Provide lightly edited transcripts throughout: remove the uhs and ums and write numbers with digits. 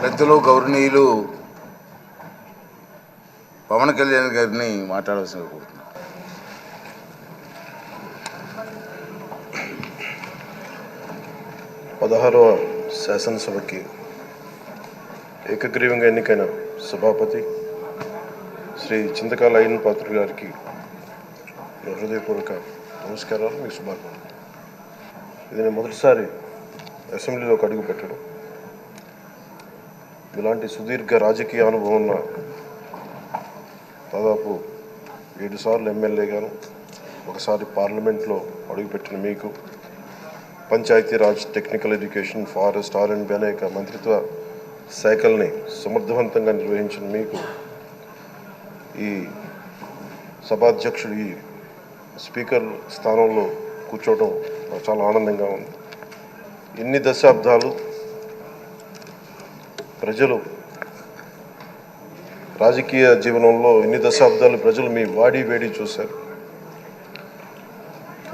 పెద్దలు గౌరవనీయులు పవన్ కళ్యాణ్ గారిని మాట్లాడాల్సిన కోరుతున్నాను. పదహారవ శాసనసభకి ఏకగ్రీవంగా ఎన్నికైన సభాపతి శ్రీ చింతకాల అయ్యన్ పాత్ర గారికి హృదయపూర్వక నమస్కారాలు, మీ శుభాకాంక్షలు. ఇది నేను మొదటిసారి అసెంబ్లీలోకి అడుగు పెట్టడం. ఇలాంటి సుదీర్ఘ రాజకీయ అనుభవం ఉన్న దాదాపు 7 సార్లు ఎమ్మెల్యేగాను, ఒకసారి పార్లమెంట్లో అడుగుపెట్టిన మీకు, Panchayati Raj, technical education, forest, R&B అనేక మంత్రిత్వ శాఖల్ని సమర్థవంతంగా నిర్వహించిన మీకు ఈ సభాధ్యక్షుడు, ఈ స్పీకర్ స్థానంలో కూర్చోవడం నాకు చాలా ఆనందంగా ఉంది. ఇన్ని దశాబ్దాలు ప్రజలు రాజకీయ జీవనంలో ప్రజలు మీ వాడి వేడి చూశారు.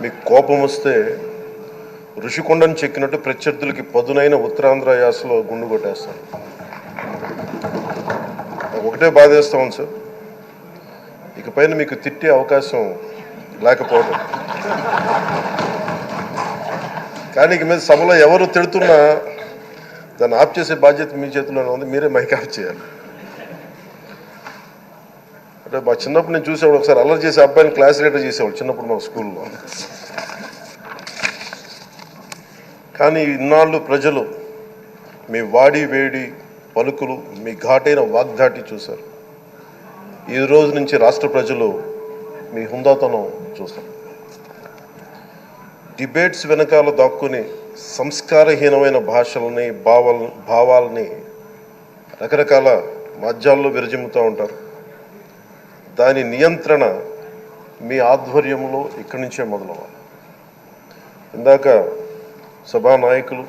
మీకు కోపం వస్తే ఋషికొండను చెక్కినట్టు ప్రత్యర్థులకి పదునైన ఉత్తరాంధ్ర యాసలో గుండు కొట్టేస్తారు. ఒకటే బాధేస్తా ఉంది సార్, ఇకపైన మీకు తిట్టే అవకాశం లేకపోవడం. కానీ ఇక మీద సభలో ఎవరు తిడుతున్నా దాన్ని ఆఫ్ చేసే బాధ్యత మీ చేతిలోనే ఉంది. మీరే మైక్ ఆఫ్ చేయాలి. అంటే మా చిన్నప్పుడు నేను చూసేవాడు, ఒకసారి అల్లరి చేసే అబ్బాయిని క్లాస్ లీడర్ చేసేవాడు చిన్నప్పుడు మా స్కూల్లో. కానీ ఇన్నాళ్ళు ప్రజలు మీ వాడి వేడి పలుకులు, మీ ఘాటైన వాగ్దాటి చూశారు. ఈ రోజు నుంచి రాష్ట్ర ప్రజలు మీ హుందాతనం చూస్తారు. డిబేట్స్ వెనకాల దాక్కుని సంస్కారహీనమైన భాషలని, భావాలని రకరకాల మాధ్యాల్లో విరజిమ్ముతూ ఉంటారు. దాని నియంత్రణ మీ ఆధ్వర్యంలో ఇక్కడి నుంచే మొదలవ్వాలి. ఇందాక సభానాయకులు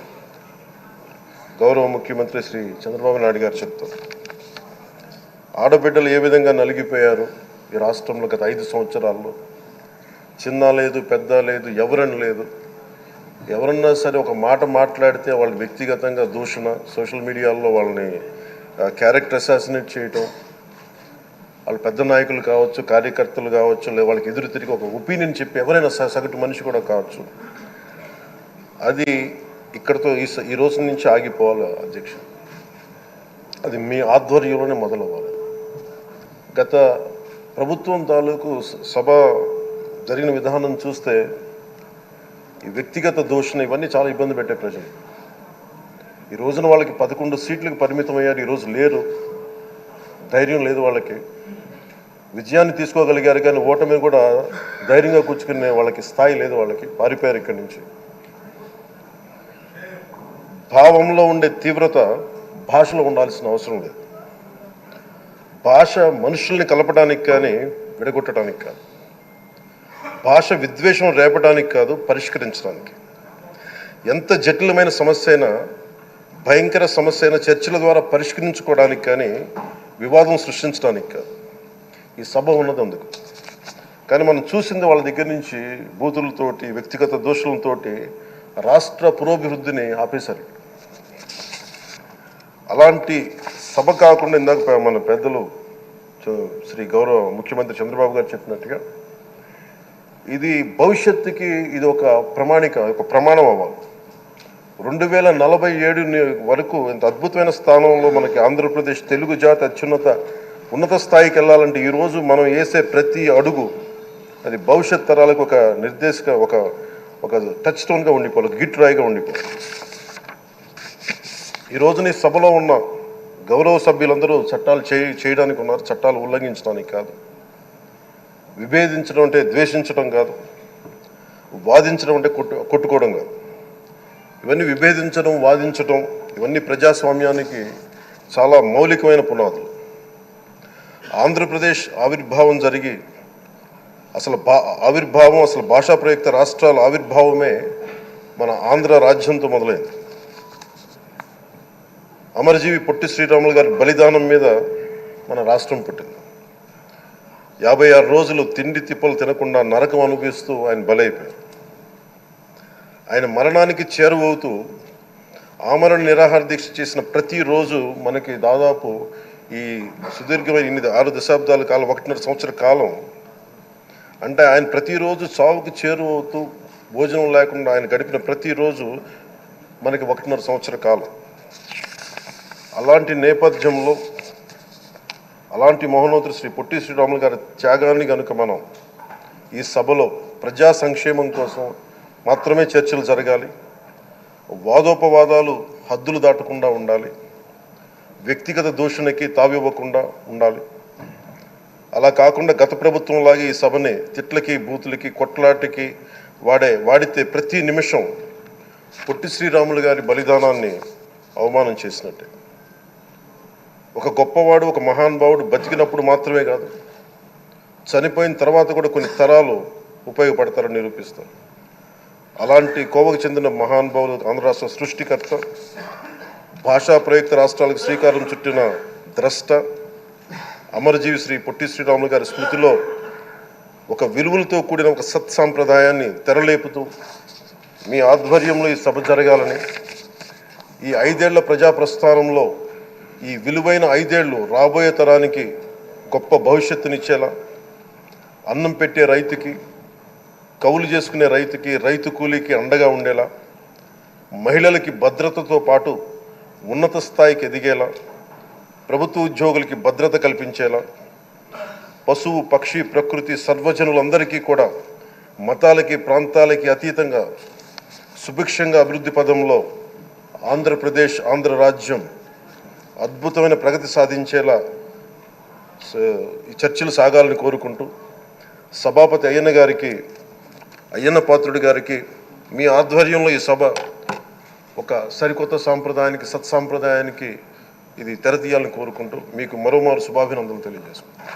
గౌరవ ముఖ్యమంత్రి శ్రీ చంద్రబాబు నాయుడు గారు చెప్తారు, ఆడబిడ్డలు ఏ విధంగా నలిగిపోయారు ఈ రాష్ట్రంలో గత 5 సంవత్సరాల్లో. చిన్న లేదు, పెద్ద లేదు, ఎవరని లేదు. ఎవరన్నా సరే ఒక మాట మాట్లాడితే వాళ్ళు వ్యక్తిగతంగా దూషణ, సోషల్ మీడియాలో వాళ్ళని క్యారెక్టర్ అసాసినేట్ చేయటం, వాళ్ళు పెద్ద నాయకులు కావచ్చు, కార్యకర్తలు కావచ్చు, లేదా వాళ్ళకి ఎదురు తిరిగి ఒక ఒపీనియన్ చెప్పి ఎవరైనా సగటు మనిషి కూడా కావచ్చు, అది ఇక్కడితో ఈ రోజు నుంచి ఆగిపోవాలి అధ్యక్ష. అది మీ ఆధ్వర్యంలోనే మొదలవ్వాలి. గత ప్రభుత్వం తాలూకు సభ జరిగిన విధానం చూస్తే ఈ వ్యక్తిగత దూషణ ఇవన్నీ చాలా ఇబ్బంది పెట్టే ప్రజలు. ఈ రోజున వాళ్ళకి 11 సీట్లకు పరిమితం అయ్యారు, ఈరోజు లేరు, ధైర్యం లేదు వాళ్ళకి. విజయాన్ని తీసుకోగలిగారు కానీ ఓటమిని కూడా ధైర్యంగా కూర్చుకునే వాళ్ళకి స్థాయి లేదు, వాళ్ళకి పారిపోయారు ఇక్కడి నుంచి. భావంలో ఉండే తీవ్రత భాషలో ఉండాల్సిన అవసరం లేదు. భాష మనుషుల్ని కలపడానికి కానీ విడగొట్టడానికి కాదు. భాష విద్వేషం రేపడానికి కాదు, పరిష్కరించడానికి. ఎంత జటిలమైన సమస్య అయినా, భయంకర సమస్య అయినా చర్చల ద్వారా పరిష్కరించుకోవడానికి కానీ వివాదం సృష్టించడానికి కాదు. ఈ సభ ఉన్నది అందుకు. కానీ మనం చూసింది వాళ్ళ దగ్గర నుంచి బూతులతోటి, వ్యక్తిగత దోషులతోటి రాష్ట్ర పురోభివృద్ధిని ఆపేశారు. అలాంటి సభ కాకుండా ఇందాక మన పెద్దలు శ్రీ గౌరవ ముఖ్యమంత్రి చంద్రబాబు గారు చెప్పినట్టుగా ఇది భవిష్యత్తుకి ఇది ఒక ప్రమాణం అవ్వాలి. 2047 వరకు ఇంత అద్భుతమైన స్థానంలో మనకి ఆంధ్రప్రదేశ్ తెలుగు జాతి ఉన్నత స్థాయికి వెళ్ళాలంటే ఈరోజు మనం వేసే ప్రతి అడుగు అది భవిష్యత్ తరాలకు ఒక నిర్దేశక ఒక టచ్ స్టోన్గా ఉండిపోవాలి, ఒక గిట్ రాయిగా ఉండిపోవాలి. ఈ రోజున ఈ సభలో ఉన్న గౌరవ సభ్యులందరూ చట్టాలు చేయడానికి ఉన్నారు, చట్టాలు ఉల్లంఘించడానికి కాదు. విభేదించడం అంటే ద్వేషించడం కాదు, వాదించడం అంటే కొట్టుకోవడం కాదు. ఇవన్నీ విభేదించడం, వాదించడం ఇవన్నీ ప్రజాస్వామ్యానికి చాలా మౌలికమైన పునాదులు. ఆంధ్రప్రదేశ్ ఆవిర్భావం జరిగి అసలు భాషా ప్రయుక్త రాష్ట్రాల ఆవిర్భావమే మన ఆంధ్ర రాజ్యంతో మొదలైంది. అమరజీవి పొట్టి శ్రీరాములు గారి బలిదానం మీద మన రాష్ట్రం పుట్టింది. 56 రోజులు తిండి తిప్పలు తినకుండా నరకం అనుభవిస్తూ ఆయన బలైపోయారు. ఆయన మరణానికి చేరువవుతూ ఆమరణ నిరాహార దీక్ష చేసిన ప్రతిరోజు మనకి దాదాపు ఈ సుదీర్ఘమైన 6 దశాబ్దాల కాలం 1.5 సంవత్సర కాలం అంటే ఆయన ప్రతిరోజు చావుకు చేరువవుతూ భోజనం లేకుండా ఆయన గడిపిన ప్రతిరోజు మనకి 1.5 సంవత్సర కాలం. అలాంటి నేపథ్యంలో అలాంటి మహోన్నతుడు శ్రీ పొట్టి శ్రీరాములు గారి త్యాగాన్ని కనుక మనం ఈ సభలో ప్రజా సంక్షేమం కోసం మాత్రమే చర్చలు జరగాలి, వాదోపవాదాలు హద్దులు దాటకుండా ఉండాలి, వ్యక్తిగత దూషణకి తావివ్వకుండా ఉండాలి. అలా కాకుండా గత ప్రభుత్వంలాగే ఈ సభని తిట్లకి బూతులకి కొట్లాటకి వాడితే ప్రతి నిమిషం పొట్టి శ్రీరాములు గారి బలిదానాన్ని అవమానం చేసినట్టే. ఒక గొప్పవాడు, ఒక మహానుభావుడు బతికినప్పుడు మాత్రమే కాదు, చనిపోయిన తర్వాత కూడా కొన్ని తరాలు ఉపయోగపడతారని నిరూపిస్తారు. అలాంటి కోవకు చెందిన మహానుభావులు ఆంధ్ర రాష్ట్ర సృష్టికర్త, భాషా ప్రయుక్త రాష్ట్రాలకు శ్రీకారం చుట్టిన ద్రష్ట, అమరజీవి శ్రీ పొట్టి శ్రీరాములు గారి స్మృతిలో ఒక విలువలతో కూడిన ఒక సత్సాంప్రదాయాన్ని తెరలేపుతూ మీ ఆధ్వర్యంలో ఈ సభ జరగాలని, ఈ 5 ఏళ్ల ప్రజాప్రస్థానంలో ఈ విలువైన 5 ఏళ్ళు రాబోయే తరానికి గొప్ప భవిష్యత్తునిచ్చేలా, అన్నం పెట్టే రైతుకి, కౌలు చేసుకునే రైతుకి, రైతు కూలీకి అండగా ఉండేలా, మహిళలకి భద్రతతో పాటు ఉన్నత స్థాయికి ఎదిగేలా, ప్రభుత్వ ఉద్యోగులకి భద్రత కల్పించేలా, పశువు పక్షి ప్రకృతి సర్వజనులందరికీ కూడా మతాలకి ప్రాంతాలకి అతీతంగా సుభిక్షంగా అభివృద్ధి పదంలో ఆంధ్రప్రదేశ్, ఆంధ్ర రాజ్యం అద్భుతమైన ప్రగతి సాధించేలా ఈ చర్చలు సాగాలని కోరుకుంటూ, సభాపతి అయ్యన్న పాత్రుడి గారికి మీ ఆధ్వర్యంలో ఈ సభ ఒక సరికొత్త సాంప్రదాయానికి, సత్సాంప్రదాయానికి ఇది తెరతీయాలని కోరుకుంటూ మీకు మరోమారు శుభాభినందనలు తెలియజేసుకుంటాను.